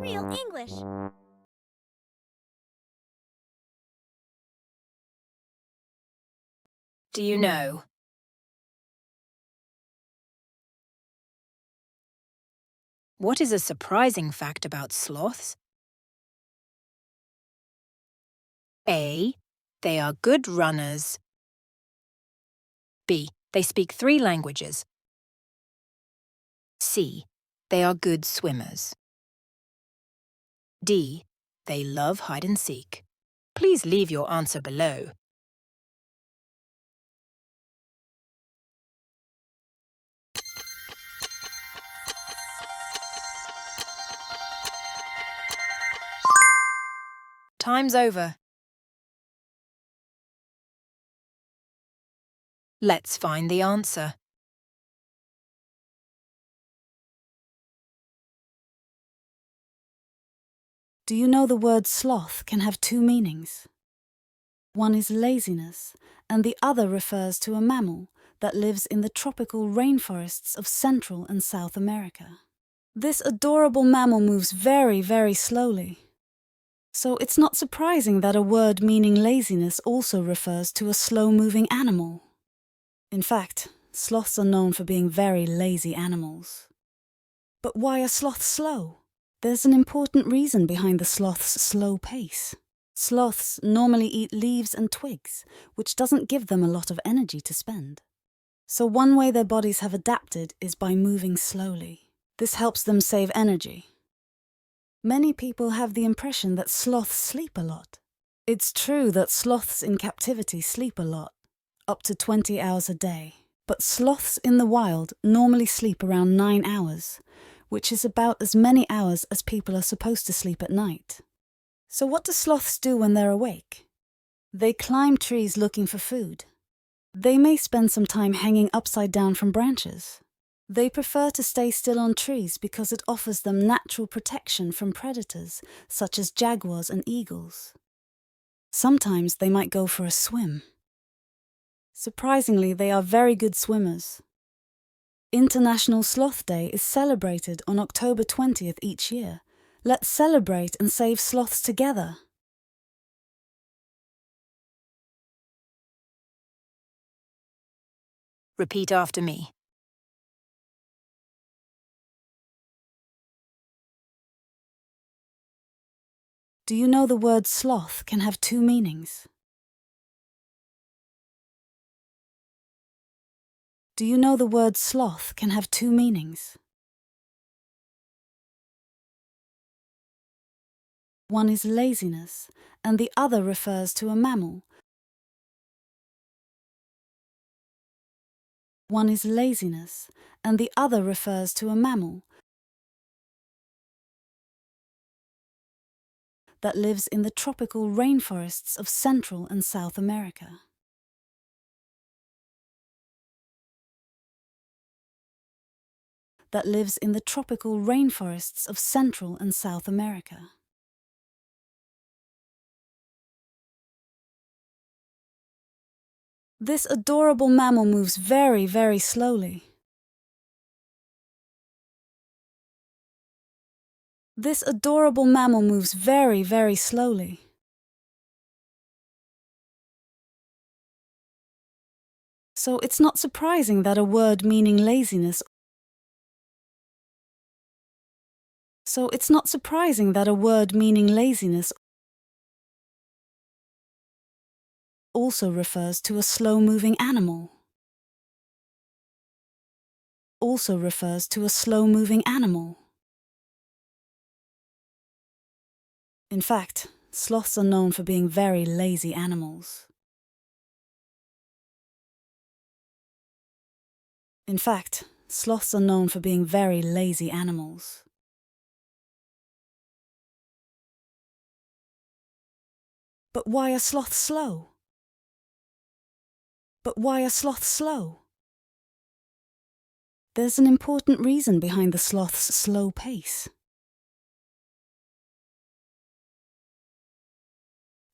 Rio English. Do you know? What is a surprising fact about sloths? A. They are good runners. B. They speak 3 languages. C. They are good swimmers. D. They love hide and seek. Please leave your answer below. Time's over. Let's find the answer. Do you know the word sloth can have 2 meanings? One is laziness, and the other refers to a mammal that lives in the tropical rainforests of Central and South America. This adorable mammal moves very, very slowly. So it's not surprising that a word meaning laziness also refers to a slow-moving animal. In fact, sloths are known for being very lazy animals. But why are sloths slow? There's an important reason behind the sloth's slow pace. Sloths normally eat leaves and twigs, which doesn't give them a lot of energy to spend. So one way their bodies have adapted is by moving slowly. This helps them save energy. Many people have the impression that sloths sleep a lot. It's true that sloths in captivity sleep a lot, up to 20 hours a day. But sloths in the wild normally sleep around 9 hours, which is about as many hours as people are supposed to sleep at night. So what do sloths do when they're awake? They climb trees looking for food. They may spend some time hanging upside down from branches. They prefer to stay still on trees because it offers them natural protection from predators, such as jaguars and eagles. Sometimes they might go for a swim. Surprisingly, they are very good swimmers. International Sloth Day is celebrated on October 20th each year. Let's celebrate and save sloths together. Repeat after me. Do you know the word sloth can have 2 meanings? Do you know the word sloth can have 2 meanings? One is laziness, and the other refers to a mammal. One is laziness, and the other refers to a mammal that lives in the tropical rainforests of Central and South America. That lives in the tropical rainforests of Central and South America. This adorable mammal moves very, very slowly. This adorable mammal moves very, very slowly. So it's not surprising that a word meaning laziness also refers to a slow-moving animal. Also refers to a slow-moving animal. In fact, sloths are known for being very lazy animals. In fact, sloths are known for being very lazy animals. But why are sloths slow? But why are sloths slow? There's an important reason behind the sloth's slow pace.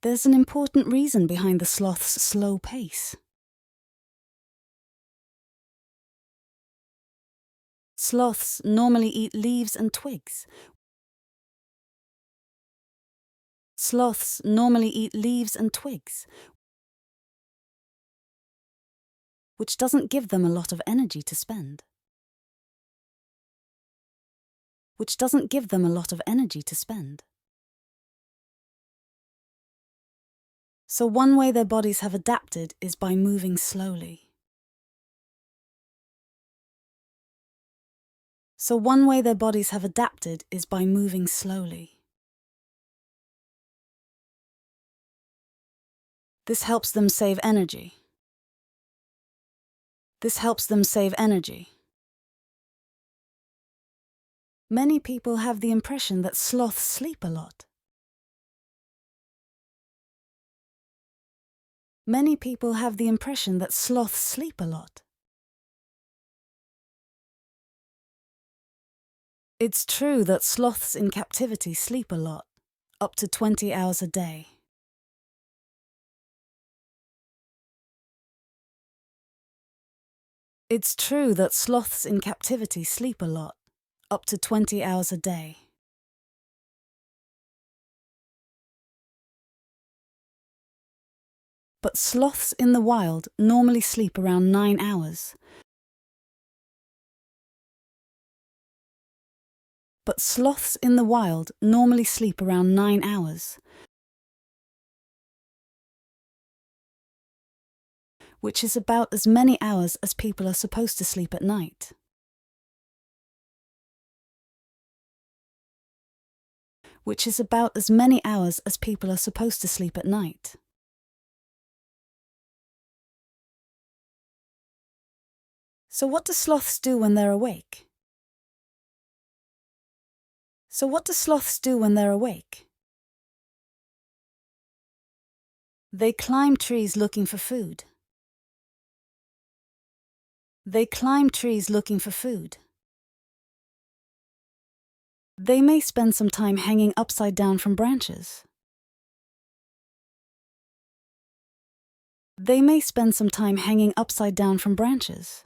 There's an important reason behind the sloth's slow pace. Sloths normally eat leaves and twigs, Sloths normally eat leaves and twigs, which doesn't give them a lot of energy to spend. Which doesn't give them a lot of energy to spend. So one way their bodies have adapted is by moving slowly. So one way their bodies have adapted is by moving slowly. This helps them save energy. This helps them save energy. Many people have the impression that sloths sleep a lot. Many people have the impression that sloths sleep a lot. It's true that sloths in captivity sleep a lot, up to 20 hours a day. It's true that sloths in captivity sleep a lot, up to 20 hours a day. But sloths in the wild normally sleep around 9 hours. But sloths in the wild normally sleep around 9 hours, which is about as many hours as people are supposed to sleep at night. Which is about as many hours as people are supposed to sleep at night. So what do sloths do when they're awake? So what do sloths do when they're awake? They climb trees looking for food. They climb trees looking for food. They may spend some time hanging upside down from branches. They may spend some time hanging upside down from branches.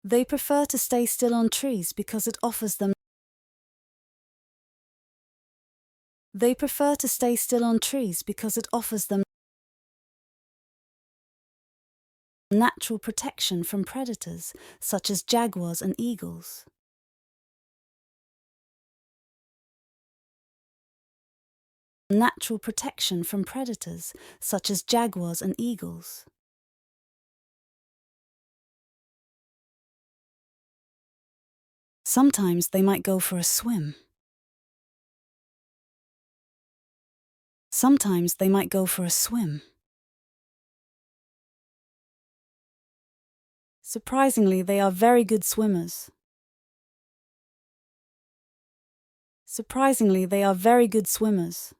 They prefer to stay still on trees because it offers them They prefer to stay still on trees because it offers them natural protection from predators such as jaguars and eagles. Natural protection from predators such as jaguars and eagles. Sometimes they might go for a swim. Sometimes they might go for a swim. Surprisingly, they are very good swimmers. Surprisingly, they are very good swimmers.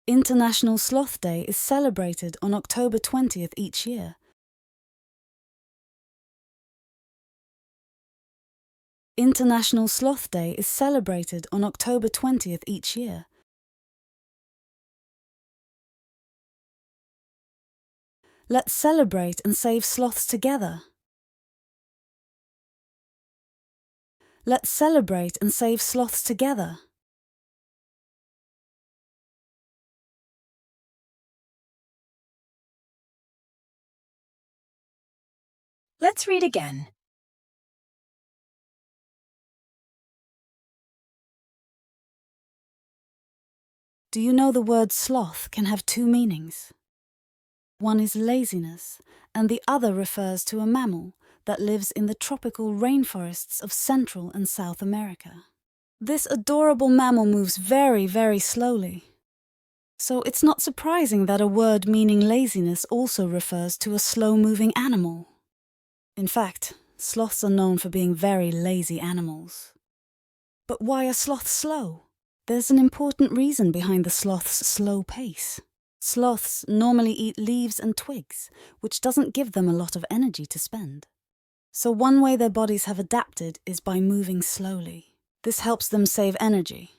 International Sloth Day is celebrated on October 20th each year. International Sloth Day is celebrated on October 20th each year. Let's celebrate and save sloths together. Let's celebrate and save sloths together. Let's read again. Do you know the word sloth can have two meanings? One is laziness, and the other refers to a mammal that lives in the tropical rainforests of Central and South America. This adorable mammal moves very, very slowly. So it's not surprising that a word meaning laziness also refers to a slow-moving animal. In fact, sloths are known for being very lazy animals. But why are sloths slow? There's an important reason behind the sloth's slow pace. Sloths normally eat leaves and twigs, which doesn't give them a lot of energy to spend. So one way their bodies have adapted is by moving slowly. This helps them save energy.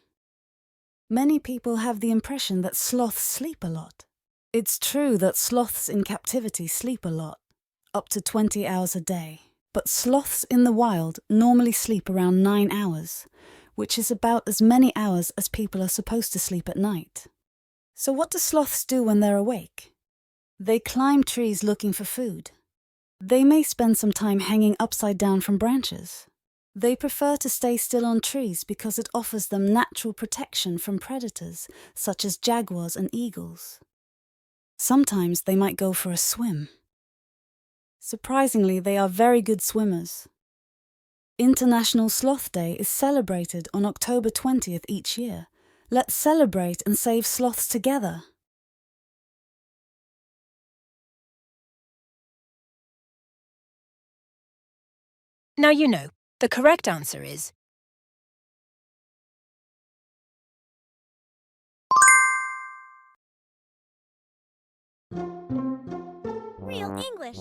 Many people have the impression that sloths sleep a lot. It's true that sloths in captivity sleep a lot, up to 20 hours a day. But sloths in the wild normally sleep around 9 hours, which is about as many hours as people are supposed to sleep at night. So what do sloths do when they're awake? They climb trees looking for food. They may spend some time hanging upside down from branches. They prefer to stay still on trees because it offers them natural protection from predators such as jaguars and eagles. Sometimes they might go for a swim. Surprisingly, they are very good swimmers. International Sloth Day is celebrated on October 20th each year. Let's celebrate and save sloths together. Now you know, the correct answer is Real English.